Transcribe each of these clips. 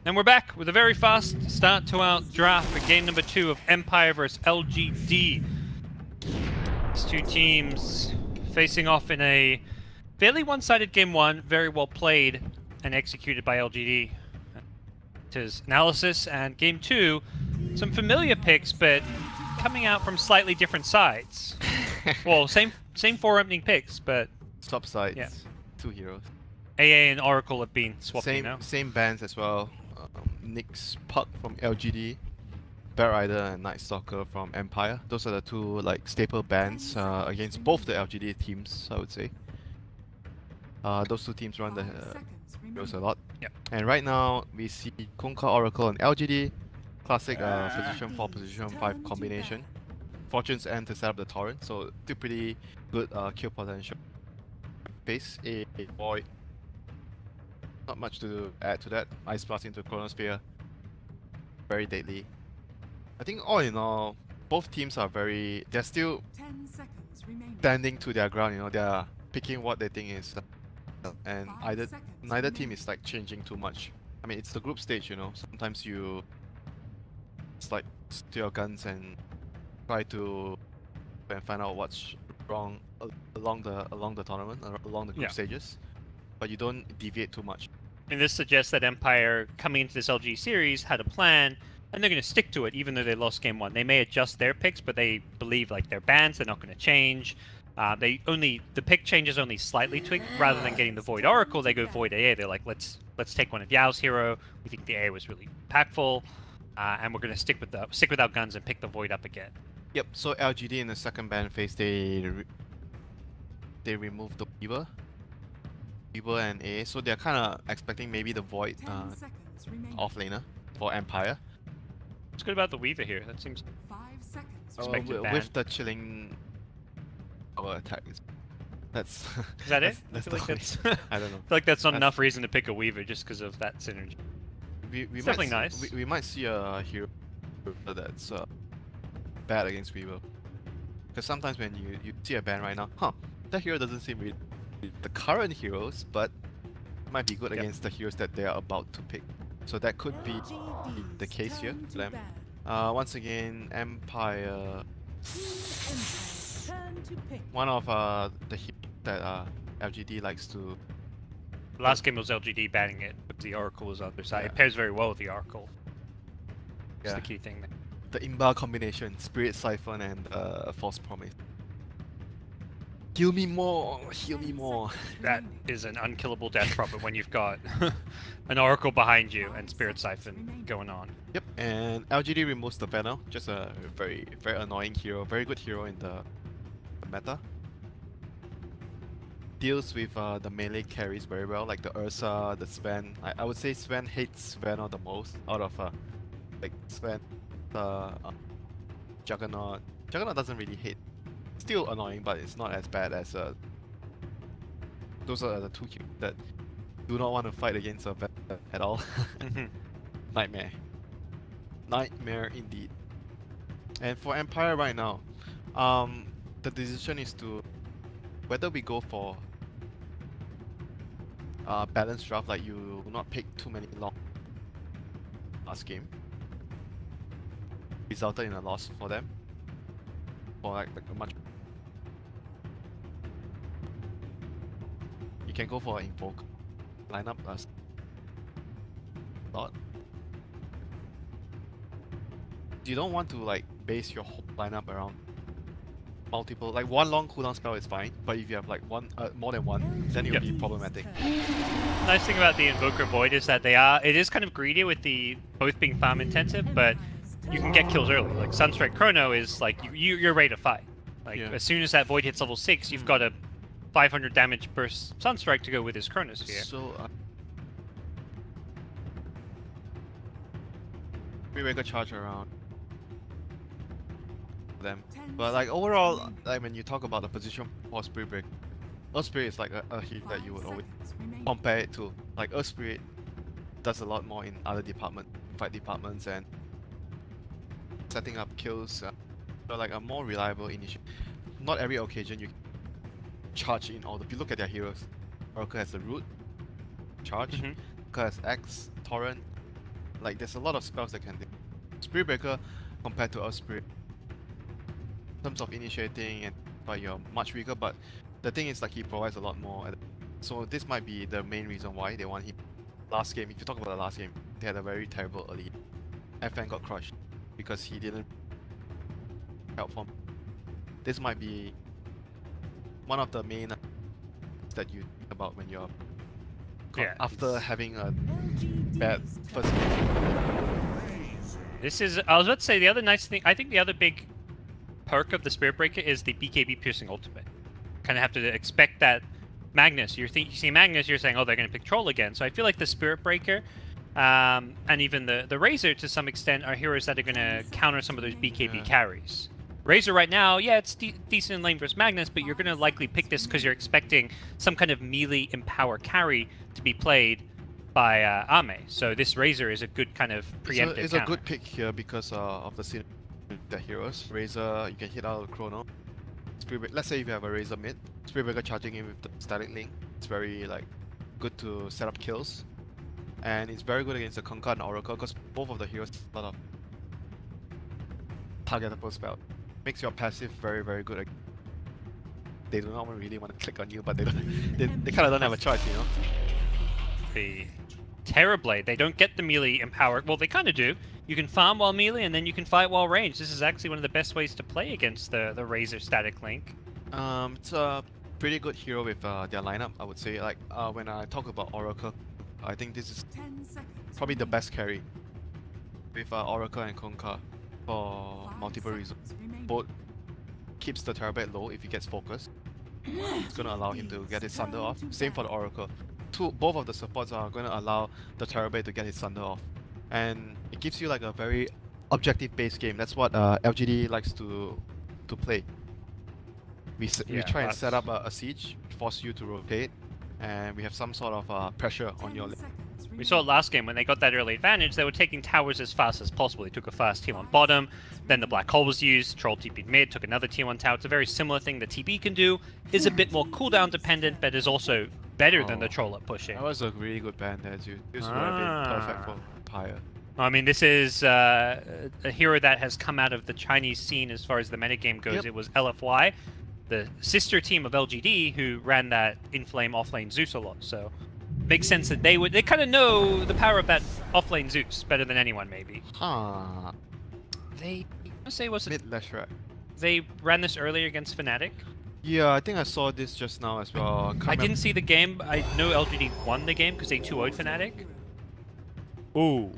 And we're back with a very fast start to our draft for game number 2 of Empire vs LGD. These two teams facing off in a fairly one-sided game 1, very well played and executed by LGD. His analysis, and game 2, some familiar picks, but coming out from slightly different sides. Well, same 4 opening picks, but swap sides. Yeah. 2 heroes. AA and Oracle have been swapping now. Same bands as well. Nyx Puck from LGD, Bear Rider and Night Stalker from Empire. Those are the 2 like staple bands against both the LGD teams, I would say. Those 2 teams run the heroes a lot. Yep. And right now we see Kunkka, Oracle and LGD. Classic position 4, position 5 combination. Fortune's End to set up the torrent, so still pretty good kill potential. Base a Void. Not much to add to that. Ice Blast into Chronosphere. Very deadly. I think all in all, both teams are they're still standing to their ground, you know, they're picking what they think is and neither team is like changing too much. I mean, it's the group stage, you know, sometimes it's like stick your guns and try to find out what's wrong along the tournament, along the group stages. But you don't deviate too much. And this suggests that Empire, coming into this LG series, had a plan, and they're going to stick to it, even though they lost game 1. They may adjust their picks, but they believe like their bans, they're not going to change. The pick changes only slightly tweaked. Rather than getting the Void Oracle, they go Void AA. They're like, let's take one of Yao's hero. We think the AA was really impactful, and we're going to stick with our guns and pick the Void up again. Yep. So LGD in the second ban phase, they removed the Weaver and AA, so they're kind of expecting maybe the Void offlaner for Empire. What's good about the Weaver here? That seems expected ban. With the chilling power attack. That's is that it? That's I feel like that's I don't know. I feel like that's not enough reason to pick a Weaver just because of that synergy. It's definitely nice. We might see a hero that's bad against Weaver. Because sometimes when you see a ban right now, that hero doesn't seem really the current heroes, but might be good against the heroes that they are about to pick. So that could be the case here for them. Once again, Empire, one of the heroes that LGD likes to. Last game was LGD banning it, but the Oracle was on the other side. It pairs very well with the Oracle. That's the key thing there. The Imba combination, Spirit Siphon and False Promise. Heal me more, heal me more. That is an unkillable death prophet when you've got an Oracle behind you and Spirit Siphon going on. Yep, and LGD removes the banner, just a very annoying hero, very good hero in the meta. Deals with the melee carries very well, like the Ursa, the Sven. I would say Sven hates Svenna the most out of like Sven, Juggernaut. Juggernaut doesn't really hate. Still annoying, but it's not as bad as those are the 2 heroes that do not want to fight against a vet at all. Nightmare. Nightmare indeed. And for Empire right now, the decision is to whether we go for balanced draft, like you will not pick too many long last game. Resulted in a loss for them. For like a much. You can go for an Invoke lineup as lot. You don't want to like base your whole lineup around multiple, like one long cooldown spell is fine, but if you have like one more than one, then it will be problematic. Nice thing about the Invoker Void is that it is kind of greedy with the both being farm intensive, but you can get kills early. Like Sunstrike Chrono is like you're ready to fight. Like as soon as that Void hits level 6, you've got a 500 damage burst Sunstrike to go with his Chronosphere. So we make a charge around them. But like overall, like when you talk about the position for Spirit Break, Earth Spirit is like a hero that you would always compare it to. Like Earth Spirit does a lot more in other fight departments, and setting up kills. So like a more reliable initiative. Not every occasion you can charge in all. If you look at their heroes, Oracle has the Root, charge. Oracle has X, Torrent, Like there's a lot of spells that can do. Spirit Breaker compared to Earth Spirit, in terms of initiating and but you're much weaker. But the thing is, like, he provides a lot more. So this might be the main reason why they want him. Last game, if you talk about the last game, they had a very terrible early. FN got crushed because he didn't help from. This might be one of the main that you think about when you're after having a bad first game. This is, I was about to say, the other nice thing, I think the other big perk of the Spirit Breaker is the BKB piercing ultimate. Kind of have to expect that Magnus, you see Magnus, you're saying, oh, they're going to pick Troll again. So I feel like the Spirit Breaker and even the Razor to some extent are heroes that are going to counter some of those BKB carries. Razor right now, yeah, it's decent in lane versus Magnus, but you're going to likely pick this because you're expecting some kind of melee empower carry to be played by Ame. So this Razor is a good kind of preemptive It's a good pick here because of the scene the heroes. Razor, you can hit out of Chrono. Let's say if you have a Razor mid, Spirit Breaker charging in with the static link. It's very like good to set up kills. And it's very good against the Conquer and Oracle because both of the heroes have a lot of targetable spell. Makes your passive very, very good. They do not really want to click on you, but they kind of don't have a choice, you know? The Terrorblade, they don't get the melee empower. Well, they kind of do. You can farm while melee, and then you can fight while ranged. This is actually one of the best ways to play against the Razor static link. It's a pretty good hero with their lineup, I would say. Like when I talk about Oracle, I think this is probably the best carry with Oracle and Conquer for multiple reasons. Both keeps the Terrorblade low if he gets focused. It's gonna allow him to get his Sunder off. Same for the Oracle. Both of the supports are gonna allow the Terrorblade to get his Sunder off. And it gives you like a very objective-based game. That's what LGD likes to play. We try and set up a siege, force you to rotate, and we have some sort of pressure on your lane. We saw it last game when they got that early advantage, they were taking towers as fast as possible. They took a fast tier 1 bottom, then the Black Hole was used, Troll TP'd mid, took another tier 1 tower. It's a very similar thing the TP can do, is a bit more cooldown dependent, but is also better than the Troll at pushing. That was a really good ban there too. This would have been perfect for Empire. I mean, this is a hero that has come out of the Chinese scene as far as the metagame goes. Yep. It was LFY, the sister team of LGD, who ran that in-flame off-lane Zeus a lot, so makes sense that they kind of know the power of that off-lane Zeus better than anyone, maybe. Huh. They, I say, was it? Mid less right. They ran this earlier against Fnatic. Yeah, I think I saw this just now as well. I didn't see the game. I know LGD won the game because they 2-0'd Fnatic. Ooh.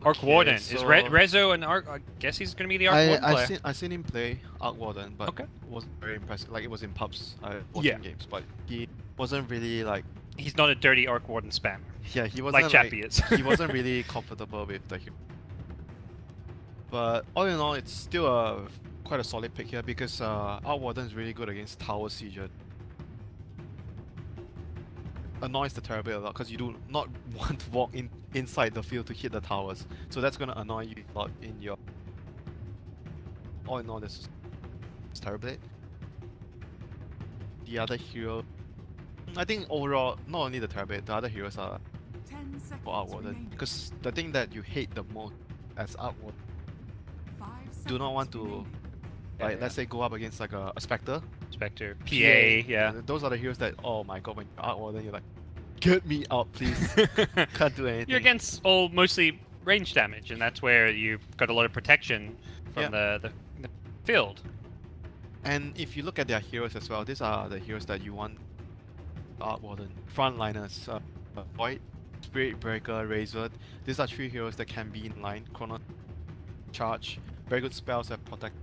Arc Warden. So Is Rezo and Arc? I guess he's going to be the Arc Warden player. I seen him play Arc Warden, but it wasn't very impressive. Like, it was in pubs, watching games, but he wasn't really like... He's not a dirty Arc Warden spammer. Yeah, he wasn't like Chappie is. He wasn't really comfortable with the hero. But all in all, it's still quite a solid pick here because Arc Warden is really good against Tower Sieger. Annoys the Terrorblade a lot because you do not want to walk inside the field to hit the towers. So that's gonna annoy you a lot in your... All in all, this is Terrorblade. The other hero... I think overall, not only the Terrorblade, the other heroes are for Arc Warden. Because the thing that you hate the most as Arc Warden, do not want to, like, let's say go up against like a Spectre. Spectre, PA, yeah. Those are the heroes that, oh my god, when you're Arc Warden, you're like, get me out, please. Can't do anything. You're against mostly range damage, and that's where you've got a lot of protection from the field. And if you look at their heroes as well, these are the heroes that you want Arc Warden. Frontliners, Void, Spirit Breaker, Razor. These are 3 heroes that can be in line. Chrono Charge, very good spells that protect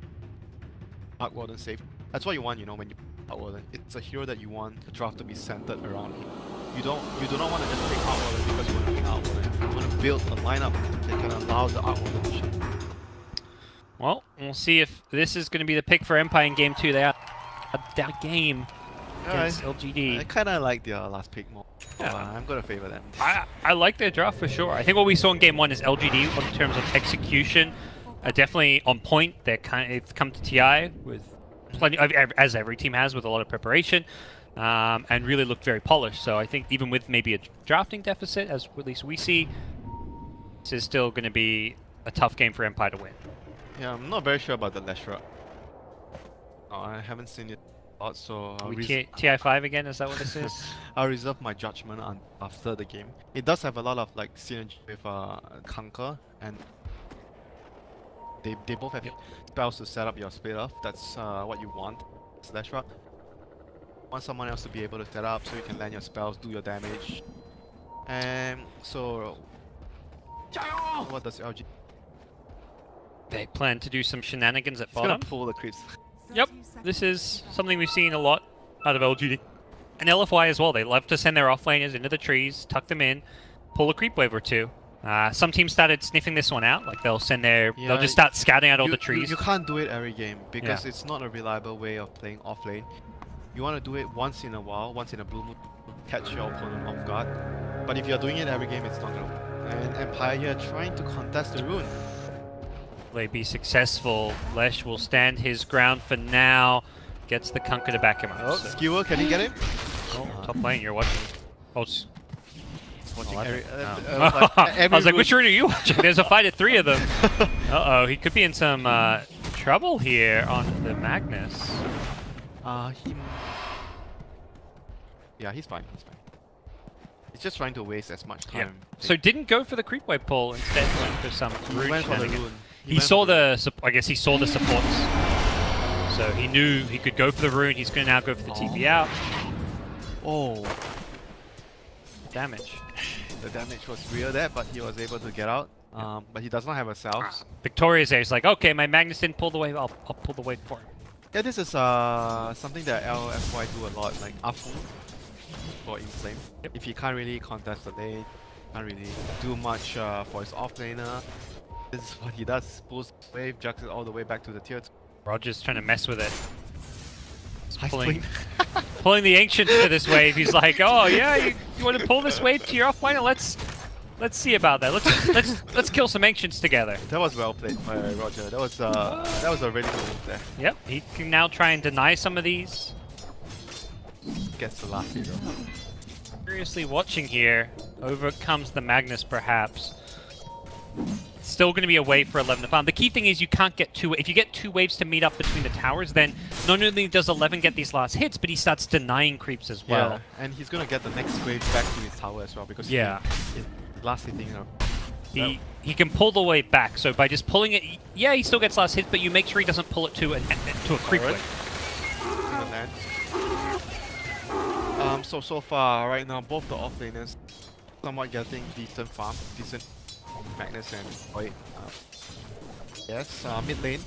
Arc Warden safe. That's what you want, you know, when you Arc Warden. It's a hero that you want the draft to be centered around. You do not want to just pick Arc Warden because you want to pick Arc Warden. You want to build a lineup that can allow the Arc Warden to shine. Well, we'll see if this is going to be the pick for Empire in Game 2. They are down game against LGD. I kind of like their last pick more. Yeah. I'm going to favor them. I like their draft for sure. I think what we saw in Game 1 is LGD in terms of execution definitely on point. They've come to TI with plenty, as every team has, with a lot of preparation, and really looked very polished. So I think even with maybe a drafting deficit, as at least we see, This is still going to be a tough game for Empire to win. Yeah, I'm not very sure about the Leshra. I haven't seen it a lot, so Are we TI5 again? Is that what this is? I'll reserve my judgment after the game. It does have a lot of like synergy with Conquer, and they both have spells to set up your split off. That's what you want. Leshra. Want someone else to be able to set up so you can land your spells, do your damage. And so what does LG? They plan to do some shenanigans at It's gonna bottom. pull the creeps. Yep, this is something we've seen a lot out of LGD. And LFY as well, they love to send their offlaners into the trees, tuck them in, pull a creep wave or two. Some teams started sniffing this one out, like they'll send their, they'll just start scouting out all the trees. You can't do it every game because it's not a reliable way of playing off lane. You want to do it once in a while, once in a blue moon, catch your opponent off guard. But if you're doing it every game, it's not gonna work. And Empire here trying to contest the rune. Will they be successful? Lesh will stand his ground for now. Gets the Kunkka to back him up. Oh, Skewer, can he get him? Oh, top lane, you're watching. Oh, Watching I was like, which rune are you watching? There's a fight at 3 of them. Uh-oh, he could be in some trouble here on the Magnus. Yeah, he's fine. He's just trying to waste as much time. So didn't go for the creep wave pull, instead went for some rune went for the shenanigan. rune. He saw the, I guess he saw the supports. So he knew he could go for the rune. He's going to now go for the TP out. Oh. Damage. The damage was real there, but he was able to get out. But he does not have a self. Victoria's there. He's like, okay, my Magnus didn't pull the wave. I'll pull the wave for him. Yeah, this is something that LFY do a lot, like Afu for Inflame. If he can't really contest the lane, can't really do much for his offlaner, this is what he does. Pulls the wave, jugs it all the way back to the tier 2. Roger's trying to mess with it. He's pulling the Ancients to this wave. He's like, oh yeah, you want to pull this wave to your offlaner? Let's see about that. Let's kill some Ancients together. That was well played by Roger. That was a really good move there. Yep, he can now try and deny some of these. Gets the last hero. Seriously watching here, overcomes the Magnus perhaps. Still going to be a wave for 11 to farm. The key thing is you can't get two. If you get 2 waves to meet up between the towers, then not only does 11 get these last hits, but he starts denying creeps as well. Yeah, and he's gonna get the next wave back to his tower as well because he last hitting her. He can pull the wave back. So by just pulling it, yeah, he still gets last hits, but you make sure he doesn't pull it to a creep wave. So far right now, both the offlaners somewhat getting decent farm, decent Magnus and Void. Mid lane.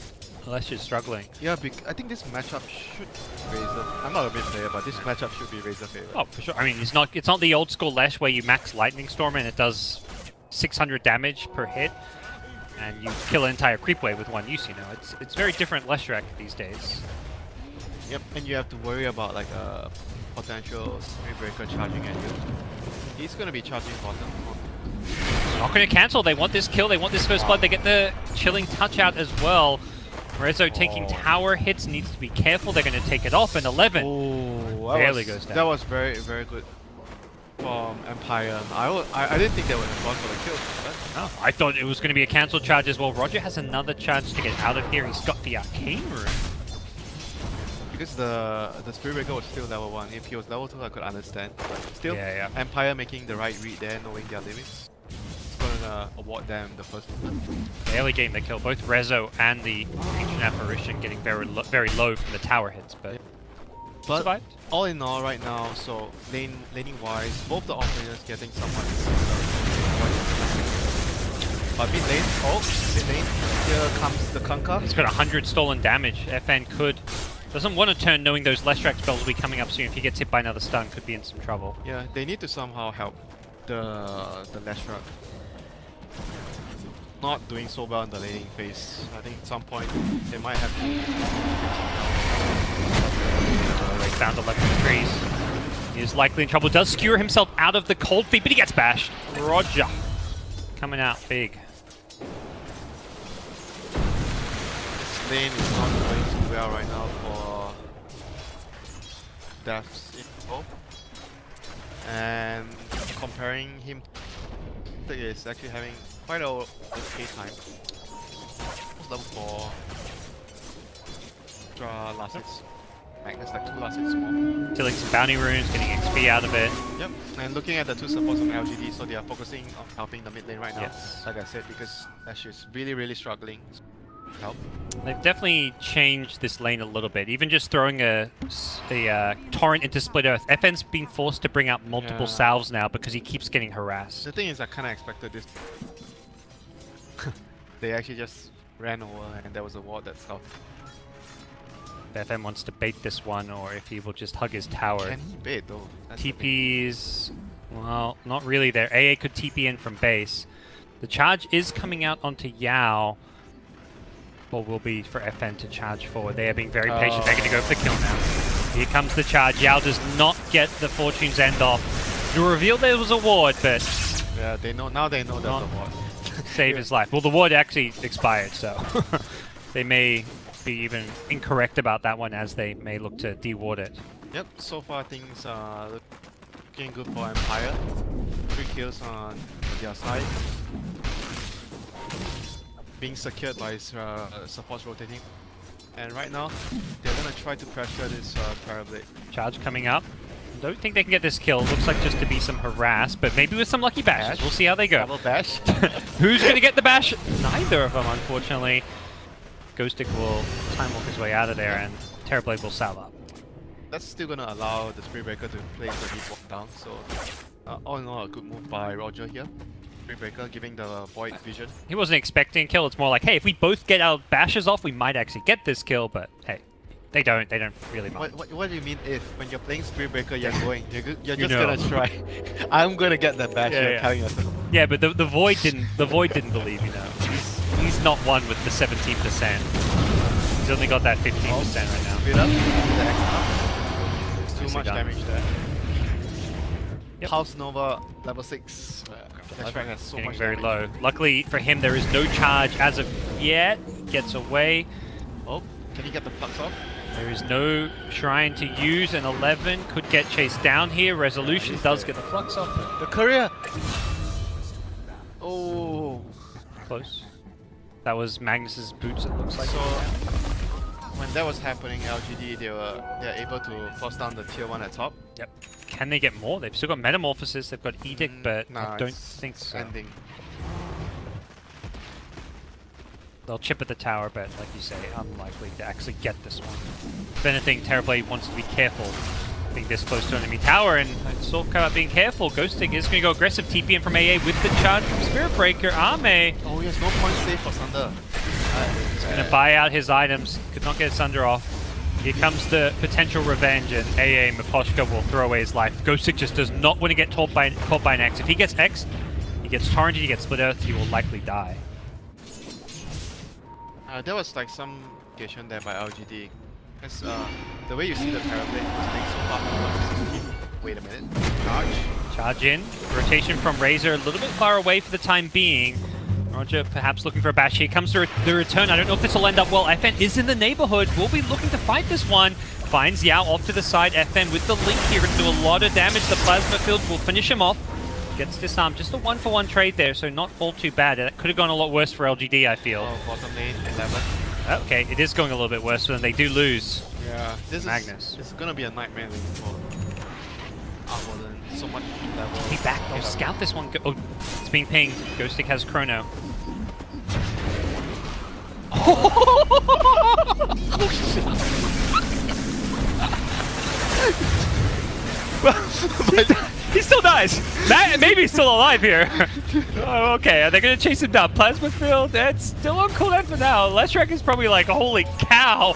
Unless you're struggling. Yeah, I think this matchup should be Razor. I'm not a mid player, but this matchup should be Razor favorite. Oh, for sure. I mean, it's not the old school Lash where you max Lightning Storm and it does 600 damage per hit, and you kill an entire creep wave with one use. You know, it's very different Leshrac these days. Yep, and you have to worry about like a potential Spirit Breaker charging at you. He's gonna be charging bottom. Not going to cancel. They want this kill. They want this first blood. They get the chilling touch out as well. Rezo taking tower hits, needs to be careful. They're going to take it off, and 11 barely goes down. That was very, very good from Empire. I didn't think they would have gone for the kill. Oh, I thought it was going to be a cancel charge as well. Roger has another chance to get out of here. He's got the Arcane Rune. Because the Spirit Breaker was still level 1. If he was level 2, I could understand. But still, Empire making the right read there, knowing their limits. It's gonna award them the first one. Barely getting the kill. Both Rezo and the Ancient Apparition getting very low from the tower hits, but survived. All in all, right now, so laning wise, both the offlaners getting somewhat. But mid lane, here comes the Kunkka. He's got 100 stolen damage. FN doesn't want to turn, knowing those Leshrac spells will be coming up soon. If he gets hit by another stun, could be in some trouble. Yeah, they need to somehow help the Leshrac. Not doing so well in the laning phase. I think at some point they might have to Right down to 11 degrees. He is likely in trouble. Does skewer himself out of the cold feet, but he gets bashed. Roger coming out big. This lane is not going too well right now for Death's info. And comparing him, is actually having quite a okay time. What's level 4? Draw last hits. Magnus like 2 last hits more. Killing some bounty runes, getting XP out of it. Yep, and looking at the 2 supports from LGD, so they are focusing on helping the mid lane right now. Yes. Like I said, because Ash is really struggling. Help. They've definitely changed this lane a little bit. Even just throwing a torrent into Split Earth. FN's being forced to bring out multiple salves now because he keeps getting harassed. The thing is, I kind of expected this. They actually just ran over and there was a ward that's helped. If FN wants to bait this one, or if he will just hug his tower. Can he bait though? That's TP's, well, not really there. AA could TP in from base. The charge is coming out onto Yao. Or will be for FN to charge forward. They are being very patient. They're going to go for the kill now. Here comes the charge. Yao does not get the Fortune's End off. You revealed there was a ward, but yeah, they know now. They know there's a ward. Save his life. Well, the ward actually expired, so they may be even incorrect about that one, as they may look to de-ward it. Yep. So far things are looking good for Empire. 3 kills on their side. Being secured by his supports rotating. And right now, they're gonna try to pressure this Parablade. Charge coming up. Don't think they can get this kill. Looks like just to be some harass, but maybe with some lucky bashes. Bash? We'll see how they go. Double bash. Who's gonna get the bash? Neither of them, unfortunately. Ghostic will time walk his way out of there, and Terrorblade will salve up. That's still gonna allow the Breaker to place the deep walk down. So all in all, a good move by Roger here. Breaker giving the Void vision. He wasn't expecting a kill. It's more like, hey, if we both get our bashes off, we might actually get this kill. But hey, they don't really mind. What do you mean if, when you're playing Breaker, you're going, you're just gonna try. I'm gonna get that bash. You're telling yourself. Yeah, but the Void didn't believe. You know, he's not one with the 17%. He's only got that 15% right now. Speed up. There's too much damage there. Yep. Pulse Nova level 6. That's right, that's so Getting much very damage. low. Luckily for him, there is no charge as of yet. Gets away. Oh, can he get the Flux off? There is no shrine to use, and 11 could get chased down here. Resolution does get the Flux off. The courier! Oh, Close. That was Magnus's boots, it looks like. so when that was happening, LGD they're able to force down the tier 1 at top. Yep. Can they get more? They've still got Metamorphosis, they've got Edict, but nah, I don't it's think so. Ending. They'll chip at the tower, but like you say, unlikely to actually get this one. If anything, Terrorblade wants to be careful being this close to enemy tower, and it's all about being careful. Ghostic is going to go aggressive, TP in from AA with the charge from Spirit Breaker. Ame Oh, he has no point save for Sunder. is going to buy out his items, could not get Sunder off. Here comes the potential revenge, and AA Miposhka will throw away his life. Ghostic just does not want to get caught by an X. If he gets X'd, he gets torrented, he gets split earth, he will likely die. There was like some indication there by LGD. Because the way you see the Parablade was so far. Wait a minute. Charge. Charge in. Rotation from Razor a little bit far away for the time being. Roger perhaps looking for a bash. Here comes the return. I don't know if this will end up well. FN is in the neighborhood. Will be looking to fight this one. Finds Yao off to the side. FN with the link here and do a lot of damage. The plasma field will finish him off. Gets disarmed. Just a 1-for-1 trade there, so not all too bad. That could have gone a lot worse for LGD, I feel. Oh, bottom lane, 11. Okay, it is going a little bit worse for them. They do lose. Yeah, this Magnus. is gonna be a nightmare lane for Armorland. So much level. Be back. Oh, scout this one. Oh, it's being pinged. Ghostic has Chrono. He still dies! Maybe he's still alive here. Oh, okay, are they going to chase him down? Plasma field, it's still on cooldown for now. Leshrac is probably like, holy cow!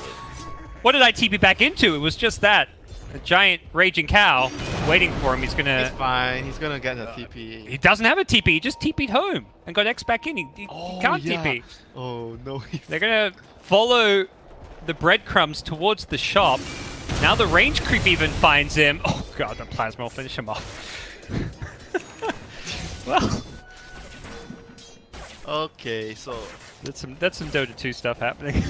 What did I TP back into? It was just that. A giant raging cow waiting for him. He's going to... He's fine, he's gonna get a TP. He doesn't have a TP, he just TP'd home and got X back in. He can't TP. Oh, no. They're going to follow the breadcrumbs towards the shop. Now the range creep even finds him. Oh god, the plasma will finish him off. Well, okay, so that's some Dota 2 stuff happening.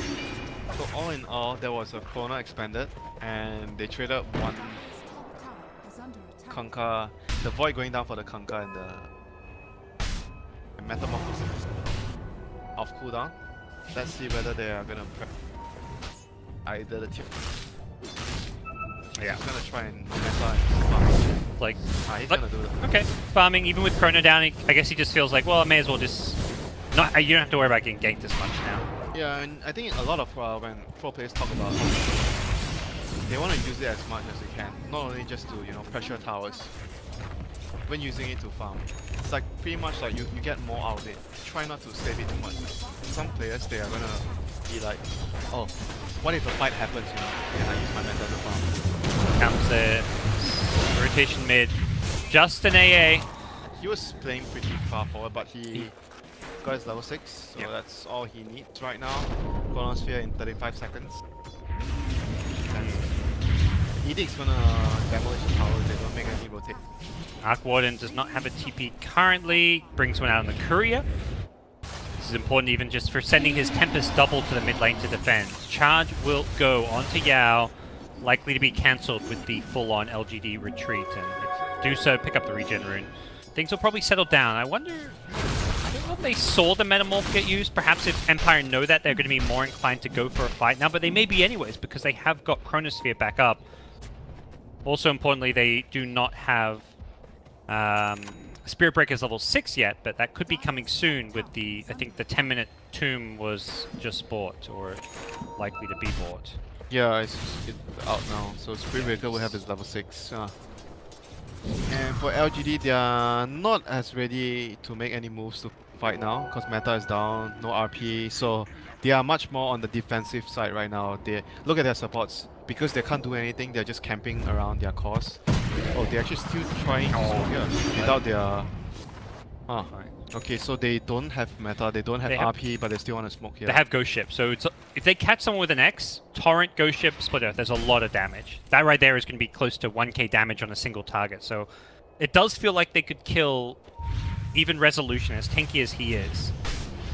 so all in all, there was a Chrono expanded, and they traded one Kunkka, the Void going down for the Kunkka and the Metamorphosis off cooldown. Let's see whether they are gonna prep either the tier. Yeah. He's gonna try and meta and farm. Like, He's gonna do that. okay, farming even with Chrono down. I guess he just feels like, well, I may as well just not. You don't have to worry about getting ganked as much now. Yeah, and I think a lot of when pro players talk about they want to use it as much as they can, not only just to pressure towers. When using it to farm, it's like pretty much like you get more out of it. Try not to save it too much. Some players they are gonna be like, oh, what if a fight happens? Can I use my meta to farm? Comes the rotation mid, just an AA. He was playing pretty far forward, but he got his level 6, so that's all he needs right now. Chronosphere in 35 seconds. And Edict's gonna demolish the tower if they don't make any rotate. Arc Warden does not have a TP currently, brings one out on the courier. This is important even just for sending his Tempest double to the mid lane to defend. Charge will go onto Yao, likely to be cancelled with the full-on LGD retreat, and do so, pick up the regen rune. Things will probably settle down. I wonder, I don't know if they saw the Metamorph get used. Perhaps if Empire know that, they're going to be more inclined to go for a fight now, but they may be anyways because they have got Chronosphere back up. Also importantly, they do not have Spirit Breaker's level 6 yet, but that could be coming soon with the, I think the 10-minute tomb was just bought, or likely to be bought. Yeah, it's out now, so Spirit Breaker will have his level 6. And for LGD, they are not as ready to make any moves to fight now, because meta is down, no RP, so they are much more on the defensive side right now. They look at their supports, because they can't do anything, they're just camping around their cores. Oh, they're actually still trying to smoke here without their... Okay, so they don't have meta, they don't have RP, but they still want to smoke here. They have Ghost Ship, so it's, if they catch someone with an X, Torrent, Ghost Ship, Split Earth, there's a lot of damage. That right there is going to be close to 1k damage on a single target, so it does feel like they could kill even Resolution, as tanky as he is.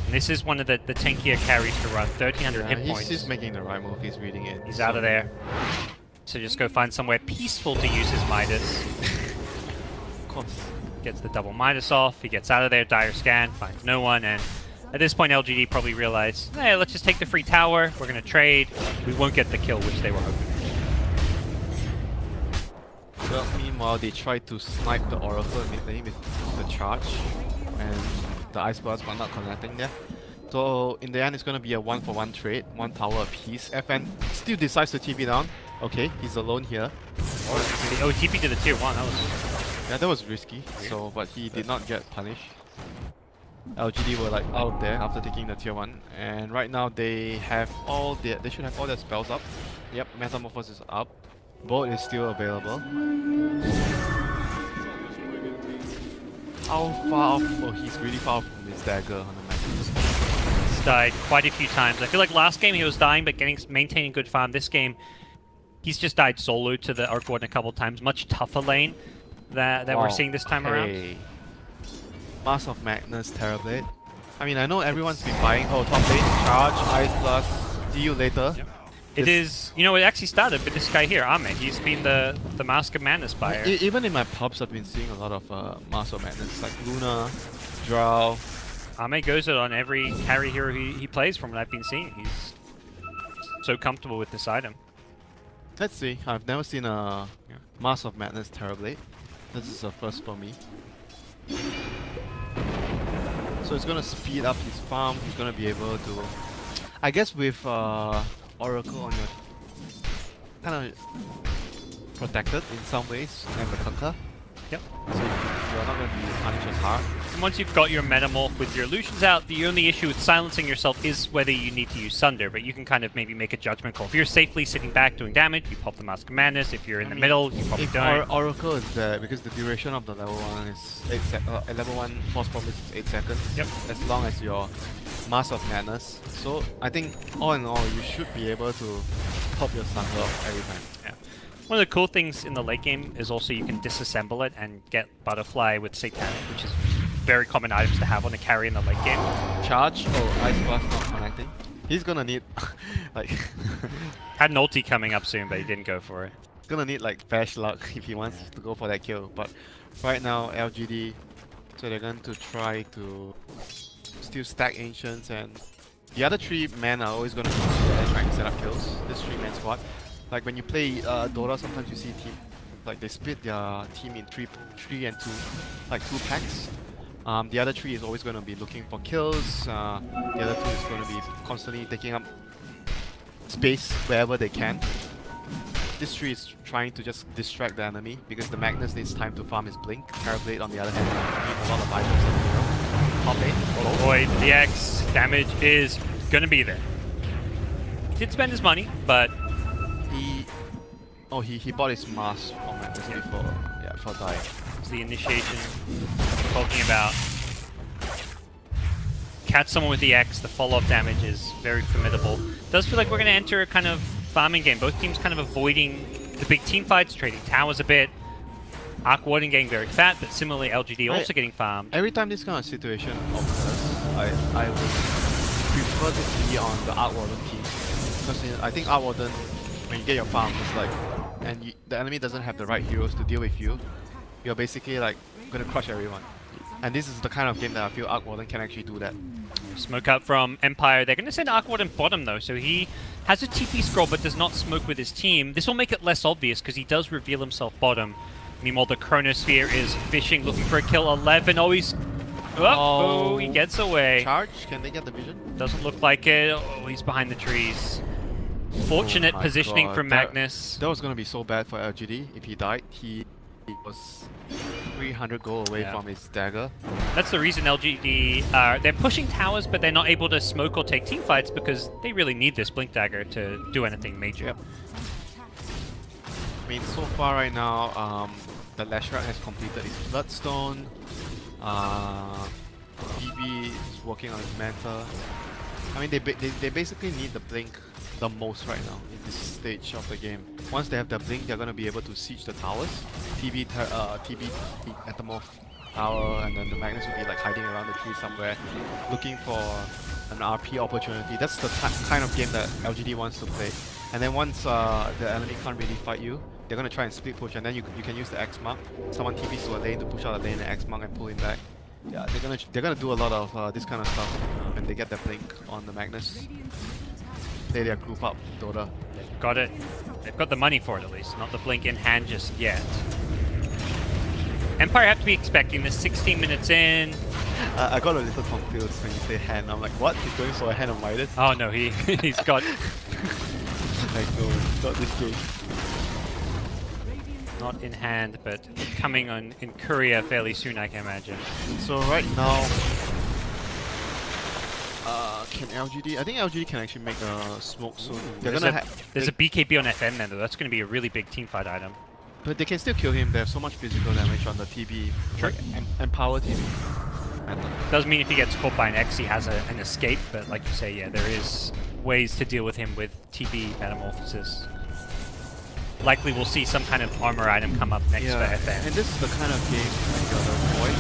And this is one of the tankier carries to run, 1300 hit points. He's making the right move, he's reading it. He's out of there. So just go find somewhere peaceful to use his Midas. Of course. Gets the double Midas off, he gets out of there, dire scan, finds no one, and at this point LGD probably realized, hey, let's just take the free tower, we're going to trade, we won't get the kill which they were hoping. Well, meanwhile they tried to snipe the Oracle immediately with the charge and the Ice Blast, but not connecting there. So in the end it's going to be a 1-for-1 trade, 1 tower apiece. FN still decides to TP down. Okay, he's alone here. Oh, TP to the tier 1, that was... Yeah, that was risky, so but he did not get punished. LGD were like out there after taking the tier 1, and right now they have all their, they should have all their spells up. Yep, Metamorphosis is up. Bolt is still available. How far off? Oh, he's really far from his dagger on the map. He's died quite a few times. I feel like last game he was dying but maintaining good farm. This game, he's just died solo to the Arc Warden a couple times. Much tougher lane that we're seeing this time around. Mask of Magnus, Terrorblade. I mean, I know everyone's been buying, oh, top lane, charge, Ice Blast, see you later. Yep. It is, you know, it actually started with this guy here, Ahmed. He's been the Mask of Madness buyer. Even in my pubs, I've been seeing a lot of Mask of Madness, like Luna, Drow. Ahmed goes it on every carry hero he plays from what I've been seeing. He's so comfortable with this item. Let's see, I've never seen a Mask of Madness Terrorblade. This is a first for me. So it's gonna speed up his farm, he's gonna be able to... I guess with Oracle on your... kind of protected in some ways, and the Conquer. Yep. So you're not going to be punished as hard. And once you've got your Metamorph with your illusions out, the only issue with silencing yourself is whether you need to use Sunder, but you can kind of maybe make a judgment call. If you're safely sitting back doing damage, you pop the Mask of Madness. If you're in the middle, you probably don't. Oracle is there, because the duration of the level 1 is 8 seconds. Level 1 Force Promise is 8 seconds. Yep. As long as your Mask of Madness. So I think all in all, you should be able to pop your Sunder off every time. Yeah. One of the cool things in the late game is also you can disassemble it and get Butterfly with Satanic, which is very common items to have on a carry in the late game. Charge? Oh, Ice Blast not connecting. He's gonna need, like... Had an ulti coming up soon, but he didn't go for it. He's gonna need like bash luck if he wants to go for that kill, but right now LGD So they're going to try to still stack Ancients, and the other 3 men are always going to be there trying to set up kills. This 3-man squad. Like when you play Dota, sometimes you see team like they split their team in 3 and 2, like 2 packs. The other 3 is always going to be looking for kills. The other 2 is going to be constantly taking up space wherever they can. This 3 is trying to just distract the enemy because the Magnus needs time to farm his Blink. Terrorblade on the other hand needs a lot of items in the hero. Top lane. Oh boy, the X damage is gonna be there. He did spend his money, but he bought his mask from Magnus before dying. it's the initiation talking about. Catch someone with the X, the follow-up damage is very formidable. Does feel like we're gonna enter a kind of farming game. Both teams kind of avoiding the big team fights, trading towers a bit. Arc Warden getting very fat, but similarly LGD also getting farmed. Every time this kind of situation occurs, I would prefer to be on the Arc Warden team. Because I think Arc Warden, when you get your farm, it's like, and the enemy doesn't have the right heroes to deal with you, you're basically like gonna crush everyone. And this is the kind of game that I feel Arc Warden can actually do that. Smoke up from Empire. They're going to send Arc Warden bottom though, so he has a TP scroll but does not smoke with his team. This will make it less obvious because he does reveal himself bottom. Meanwhile, the Chronosphere is fishing, looking for a kill. 11. Oh, he's... Oh, he gets away. Charge? Can they get the vision? Doesn't look like it. Oh, he's behind the trees. Fortunate positioning from Magnus. That was going to be so bad for LGD if he died. He was 300 gold away from his dagger. That's the reason LGD they're pushing towers, but they're not able to smoke or take team fights because they really need this Blink Dagger to do anything major. Yep. I mean, so far right now, the Lashrak has completed his Bloodstone. BB is working on his Manta. I mean, they basically need the Blink the most right now in this stage of the game. Once they have the Blink, they're going to be able to siege the towers. TB Atomorph Tower, and then the Magnus will be like hiding around the tree somewhere, looking for an RP opportunity. That's the kind of game that LGD wants to play. And then once the enemy can't really fight you, they're going to try and split push, and then you can use the X mark. Someone TPs to a lane to push out a lane and X mark and pull him back. Yeah, they're gonna do a lot of this kind of stuff when they get their Blink on the Magnus. Play their group up, Dota. They've got it. They've got the money for it at least, not the Blink in hand just yet. Empire have to be expecting this 16 minutes in. I got a little confused when you say hand. I'm like, what? He's going for a hand of Midas? Oh no, he's got... Like, no, not this game. Not in hand, but coming on in courier fairly soon, I can imagine. So right now, can LGD? I think LGD can actually make a smoke soon. There's a BKB on FM then, though. That's going to be a really big teamfight item. But they can still kill him. They have so much physical damage on the TB. True. And power TB. Does mean if he gets caught by an X, he has an escape. But like you say, yeah, there is ways to deal with him with TB Metamorphosis. Likely we'll see some kind of armor item come up next for FM. And this is the kind of game like the Void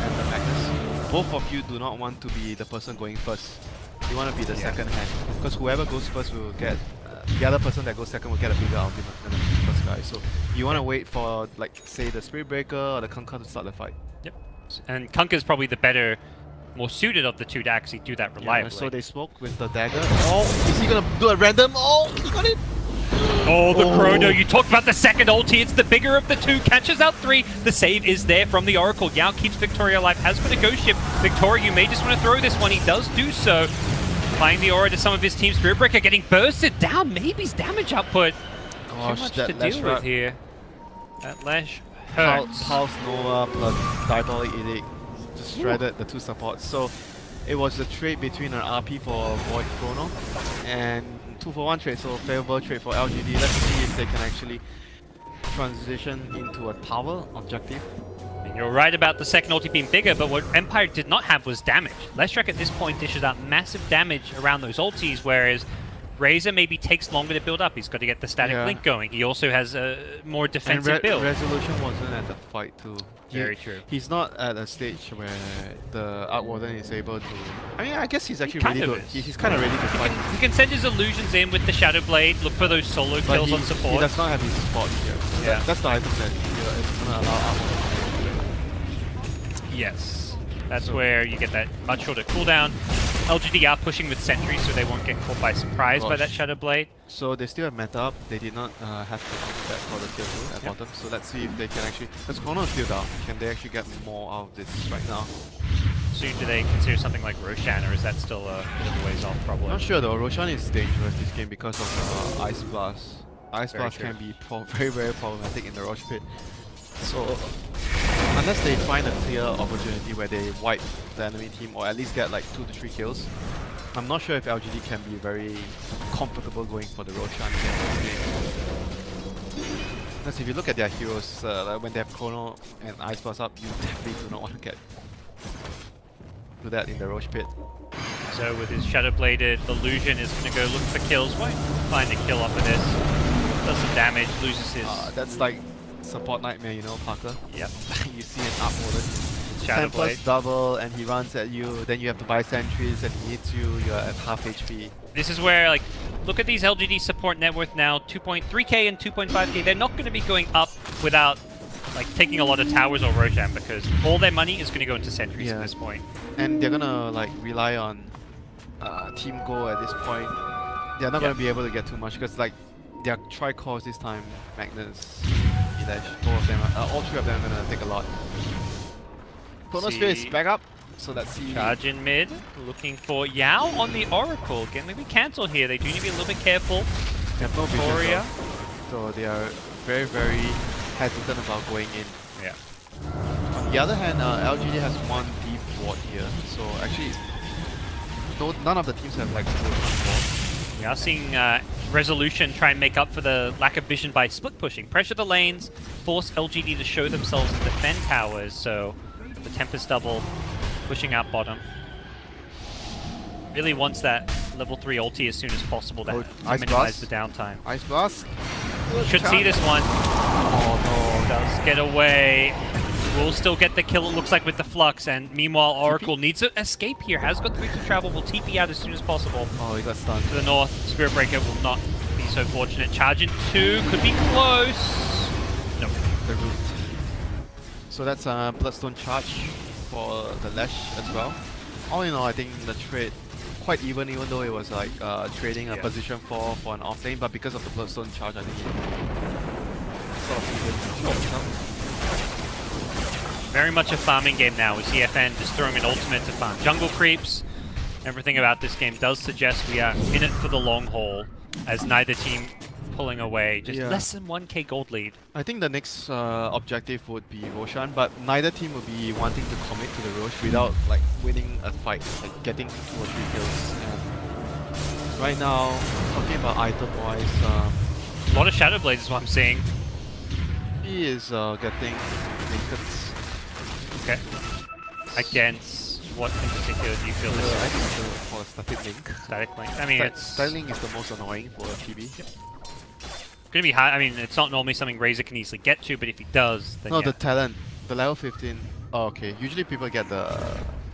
and the Magnus. Both of you do not want to be the person going first. You want to be the second hand. Because whoever goes first will get... the other person that goes second will get a bigger ultimate than the first guy. So you want to wait for, like, say, the Spirit Breaker or the Kunkka to start the fight. Yep. And Kunkka is probably the better, more suited of the two to actually do that reliably. So they smoke with the dagger. Oh, is he going to do a random? Oh, he got it! Oh, the Chrono. You talked about the second ulti. It's the bigger of the two. Catches out 3. The save is there from the Oracle. Yao keeps Victoria alive. Has got a ghost ship. Victoria, you may just want to throw this one. He does do so. Applying the aura to some of his team. Spirit Breaker getting bursted down. Maybe his damage output. Gosh, too much that to deal with here. That Lash hurts. Pulse Nova plus Diabolic Edict just shredded the two supports. So it was a trade between an RP for Void Chrono and 2-for-1 trade, so favorable trade for LGD. Let's see if they can actually transition into a tower objective. And you're right about the second ulti being bigger, but what Empire did not have was damage. Leshrac at this point dishes out massive damage around those ultis, whereas Razor maybe takes longer to build up. He's got to get the static link going. He also has a more defensive build. Resolution wasn't at the fight too. Very true. He's not at a stage where the Arc Warden is able to... I mean, I guess he's actually ready to... He's kind of ready to fight. He can send his illusions in with the Shadow Blade, look for those solo kills on support. He does not have his support here. Yeah. That's the item that is going to allow Arc Warden to do. Yes. That's where you get that much shorter cooldown. LGD are pushing with sentries, so they won't get caught by surprise by that Shadow Blade. So they still have meta up. They did not have to do that for the tier 2 at bottom. So let's see if they can actually... Because Chrono is still down. Can they actually get more out of this right now? So do they consider something like Roshan, or is that still a bit of a ways off probably? Not sure though. Roshan is dangerous this game because of Ice Blast. Ice Blast can be very, very problematic in the Roche pit. So unless they find a clear opportunity where they wipe the enemy team or at least get like 2 to 3 kills, I'm not sure if LGD can be very comfortable going for the Roshan in this game. Because if you look at their heroes, like when they have Chrono and Ice Blast up, you definitely do not want to get do that in the Roche pit. So with his Shadow Bladed, Illusion is going to go look for kills. Won't find a kill off of this. Does some damage, loses his... that's like support nightmare, you know, Parker. Yep. You see an up order. Shadow 10 plus Blade. double and he runs at you, then you have to buy sentries and he hits you, you're at half HP. This is where, like, look at these LGD support net worth now, 2.3k and 2.5k. They're not going to be going up without, like, taking a lot of towers or Roshan, because all their money is going to go into sentries at this point. And they're gonna, like, rely on Team Go at this point. They're not gonna be able to get too much, because, like, their tri-cores this time, Magnus, Elish, both of them, all 3 of them are gonna take a lot. Chronosphere is back up, so let's see. Charge in mid, looking for Yao on the Oracle. Again, maybe cancel here. They do need to be a little bit careful. They have no vision, so they are very, very hesitant about going in. Yeah. On the other hand, LGD has one deep ward here, so actually, none of the teams have like full ward. We are seeing Resolution try and make up for the lack of vision by split pushing. Pressure the lanes, force LGD to show themselves and defend towers, so the Tempest double pushing out bottom. Really wants that level 3 ulti as soon as possible to minimize the downtime. Ice Blast. Should see this one. Oh no. Does get away. Will still get the kill, it looks like, with the Flux, and meanwhile Oracle needs to escape here. Has got 3 to travel, will TP out as soon as possible. Oh, he got stunned. To the north, Spirit Breaker will not be so fortunate. Charge in 2, could be close. Nope. The root. So that's Bloodstone charge for the Lash as well. All in all, I think the trade quite even though it was like trading a position for an off lane, but because of the Bloodstone charge, I think it sort of even. Very much a farming game now, with CFN just throwing an ultimate to farm jungle creeps. Everything about this game does suggest we are in it for the long haul, as neither team pulling away. Just less than 1k gold lead. I think the next objective would be Roshan, but neither team will be wanting to commit to the Roche without like winning a fight, like getting 2 or 3 kills. And right now, talking about item-wise, a lot of Shadow Blades is what I'm seeing. He is getting trinkets. Okay. Against what in particular do you feel this is? I think it's for a static link. Static link. I mean, static link is the most annoying for a TB. Yep. Gonna be high. I mean, it's not normally something Razor can easily get to, but if he does, then no, the talent, the level 15. Oh, okay. Usually people get the.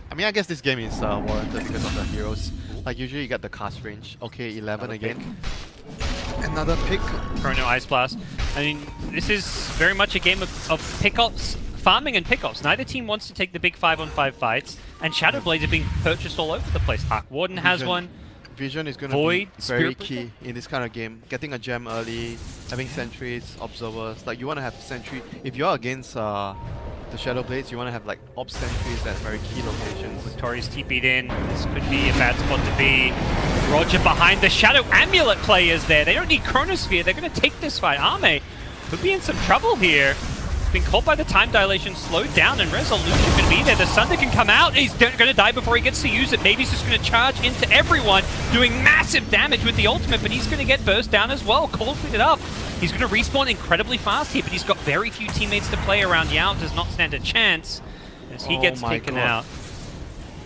I mean, I guess this game is warranted because of the heroes. Like usually you get the cast range. Okay, 11 Another again. Another pick. Chrono Ice Blast. I mean, this is very much a game of pickups. Farming and pickups. Neither team wants to take the big 5-on-5 fights, and Shadow Blades are being purchased all over the place. Arc Warden has one. Vision is going to be very key in this kind of game. Getting a gem early, having sentries, observers. Like you want to have sentry. If you're against the Shadow Blades, you want to have like op sentries at very key locations. Victoria's TP'd in. This could be a bad spot to be. Roger behind the Shadow Amulet players there. They don't need Chronosphere. They're going to take this fight. Ame could be in some trouble here. Been caught by the time dilation, slowed down, and Resolution can be there. The Sunder can come out. He's going to die before he gets to use it. Maybe he's just going to charge into everyone, doing massive damage with the ultimate, but he's going to get burst down as well. Cole cleaned it up. He's going to respawn incredibly fast here, but he's got very few teammates to play around. Yao does not stand a chance as he gets taken out.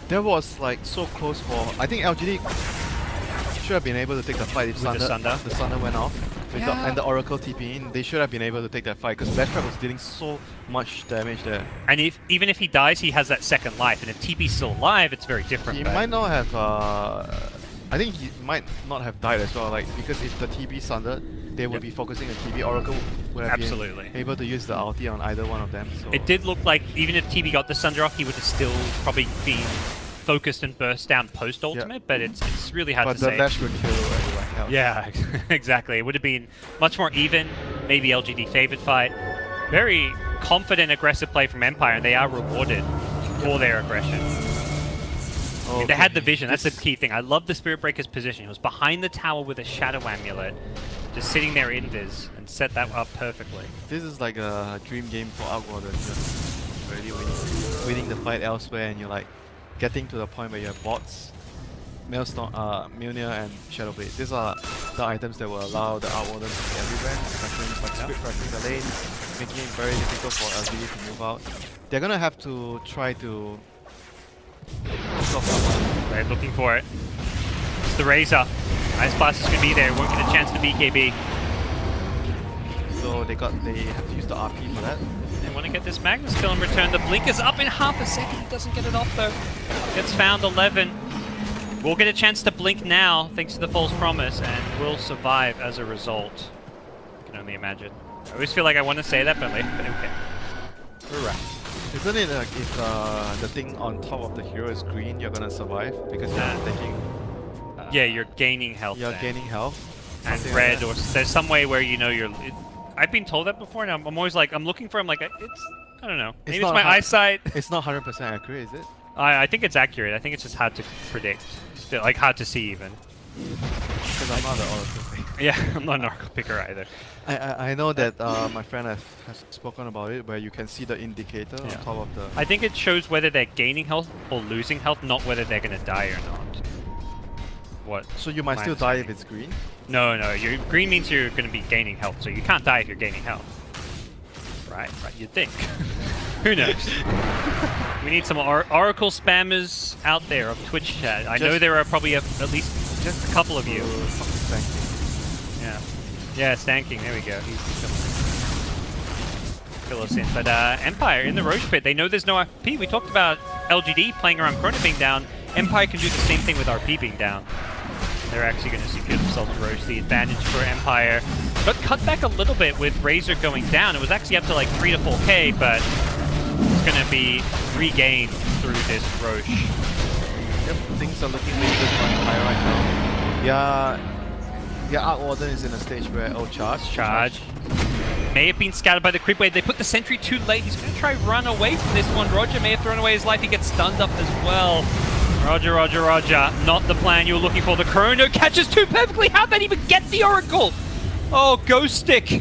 That was like so close for... I think LGD should have been able to take the fight if the Sunder went off. And the Oracle TP in, they should have been able to take that fight because Bastrap was dealing so much damage there. And even if he dies, he has that second life, and if TP's still alive, it's very different. He might not have... I think he might not have died as well, like because if the TP sundered, they would be focusing on TB. Oracle would have Absolutely. been able to use the ulti on either one of them. So It did look like even if TB got the Sunder off, he would have still probably been focused and burst down post ultimate, but it's really hard to say. But the dash would kill everyone else. Yeah, exactly. It would have been much more even, maybe LGD favored fight. Very confident, aggressive play from Empire, and they are rewarded for their aggression. Okay. They had the vision, that's the key thing. I love the Spirit Breaker's position. It was behind the tower with a Shadow Amulet, just sitting there invis, and set that up perfectly. This is like a dream game for Outwarden, just really winning the fight elsewhere, and you're like getting to the point where you have bots, Maelstrom, Mjolnir and Shadowblade. These are the items that will allow the Outwarden to be everywhere, especially like Spirit Breaking the lanes, making it very difficult for LGD to move out. They're gonna have to try to They're looking for it. It's the Razor. Ice Blast is going to be there. Won't get a chance to BKB. So they have to use the RP for that. They want to get this Magnus kill in return. The blink is up in half a second. He doesn't get it off though. Gets found 11. Will get a chance to blink now thanks to the false promise and will survive as a result. I can only imagine. I always feel like I want to say that, but okay. We're right. Isn't it like if the thing on top of the hero is green, you're gonna survive because you're taking... yeah, you're gaining health. You're then. gaining health. And red, or there's some way where you know you're... I've been told that before, and I'm always like, I'm looking for, I'm like, I don't know. Maybe it's my eyesight. It's not 100% accurate, is it? I think it's accurate. I think it's just hard to predict. Still, like, hard to see even. Because I'm not an Oracle picker. Yeah, I'm not an Oracle picker either. I know that my friend has spoken about it, where you can see the indicator on top of the... I think it shows whether they're gaining health or losing health, not whether they're going to die or not. What? So you might still die if it's green? No, green means you're going to be gaining health, so you can't die if you're gaining health. Right, you'd think. Who knows? We need some Oracle spammers out there of Twitch chat. I know there are probably at least just a couple of you. Yeah, stanking. There we go. He's fill us in. But Empire in the Roche pit, they know there's no RP. We talked about LGD playing around Chrono being down. Empire can do the same thing with RP being down. They're actually going to secure themselves Roche. The advantage for Empire got cut back a little bit with Razor going down. It was actually up to like 3 to 4k, but it's going to be regained through this Roche. Yep, things are looking really good for Empire right now. Yeah, Outwarden is in a stage where charge. May have been scattered by the creep wave. They put the sentry too late. He's going to try run away from this one. Roger may have thrown away his life. He gets stunned up as well. Roger. Not the plan you were looking for. The Chrono catches too perfectly. How'd that even get the Oracle? Oh, Ghost Stick.